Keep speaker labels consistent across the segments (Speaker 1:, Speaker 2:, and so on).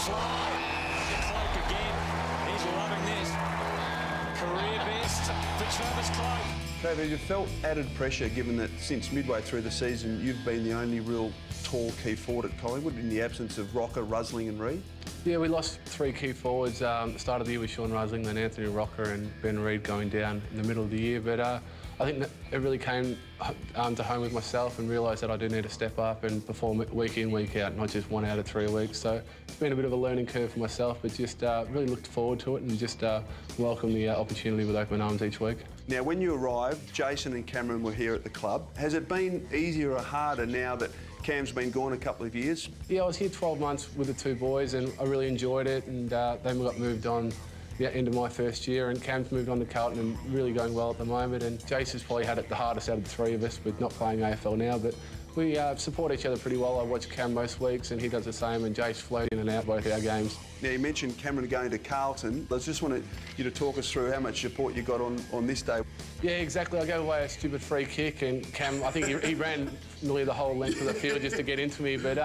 Speaker 1: fly. Cloke again. He's loving this. Career best for Travis Cloke.
Speaker 2: Travis, you felt added pressure given that since midway through the season you've been the only real tall key forward at Collingwood in the absence of Rocker, Rusling and Reid?
Speaker 3: Yeah, we lost 3 key forwards. The start of the year with Sean Rusling, then Anthony Rocker and Ben Reid going down in the middle of the year. But I think that it really came to home with myself and realised that I do need to step up and perform week in, week out, not just 1 out of 3 weeks. So it's been a bit of a learning curve for myself, but just really looked forward to it and just welcome the opportunity with open arms each week.
Speaker 2: Now, when you arrived, Jason and Cameron were here at the club. Has it been easier or harder now that Cam's been gone a couple of years?
Speaker 3: Yeah, I was here 12 months with the 2 boys and I really enjoyed it, and they got moved on the end of my first year, and Cam's moved on to Carlton and really going well at the moment, and Jason's probably had it the hardest out of the 3 of us with not playing AFL now, but we support each other pretty well. I watch Cam most weeks and he does the same, and Jace float in and out both our games.
Speaker 2: Now, you mentioned Cameron going to Carlton. I just wanted you to talk us through how much support you got on this day.
Speaker 3: Yeah, exactly. I gave away a stupid free kick and Cam, I think he ran nearly the whole length of the field just to get into me, but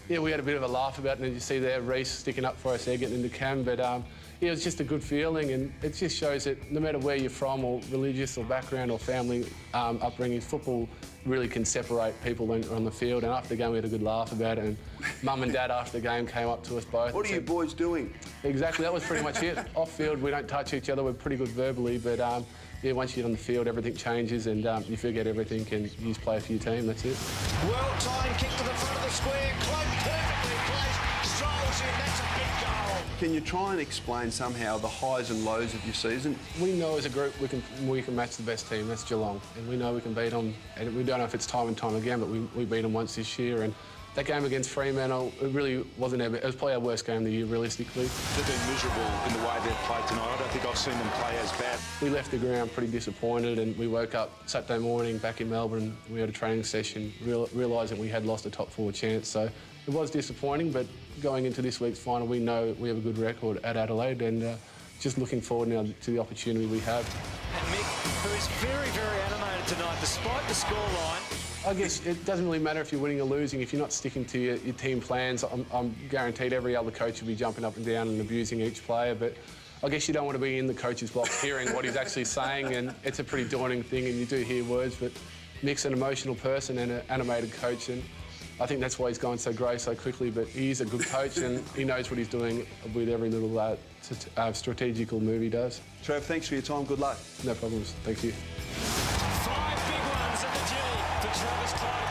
Speaker 3: yeah, we had a bit of a laugh about it, and you see there Reece sticking up for us there, getting into Cam, but yeah, it was just a good feeling, and it just shows that no matter where you're from or religious or background or family upbringing, football really can separate people when on the field. And after the game we had a good laugh about it, and Mum and Dad after the game came up to us both.
Speaker 2: What are you boys doing?
Speaker 3: Exactly, that was pretty much it. Off field we don't touch each other, we're pretty good verbally, but yeah, once you get on the field everything changes and you forget everything and you just play for your team, that's it.
Speaker 1: Well-timed kick to the front of the square, Cloke perfectly placed, strolls in, that's a big goal.
Speaker 2: Can you try and explain somehow the highs and lows of your season?
Speaker 3: We know as a group we can match the best team, that's Geelong, and we know we can beat them, and we don't know if it's time and time again, but we beat them once this year, and that game against Fremantle, it really wasn't it was probably our worst game of the year, realistically.
Speaker 4: They've been miserable in the way they've played tonight. I don't think I've seen them play as bad.
Speaker 3: We left the ground pretty disappointed, and we woke up Saturday morning back in Melbourne. We had a training session, realising we had lost a top 4 chance. So it was disappointing, but going into this week's final, we know we have a good record at Adelaide, and just looking forward now to the opportunity we have.
Speaker 1: And Mick, who is very, very animated tonight, despite the scoreline.
Speaker 3: I guess it doesn't really matter if you're winning or losing. If you're not sticking to your team plans, I'm guaranteed every other coach will be jumping up and down and abusing each player, but I guess you don't want to be in the coach's box hearing what he's actually saying, and it's a pretty daunting thing, and you do hear words, but Mick's an emotional person and an animated coach, and I think that's why he's going so great so quickly, but he's a good coach and he knows what he's doing with every little strategical move he does.
Speaker 2: Trev, thanks for your time. Good luck.
Speaker 3: No problems. Thank you.
Speaker 1: 5 big ones at the G for Travis Cloke.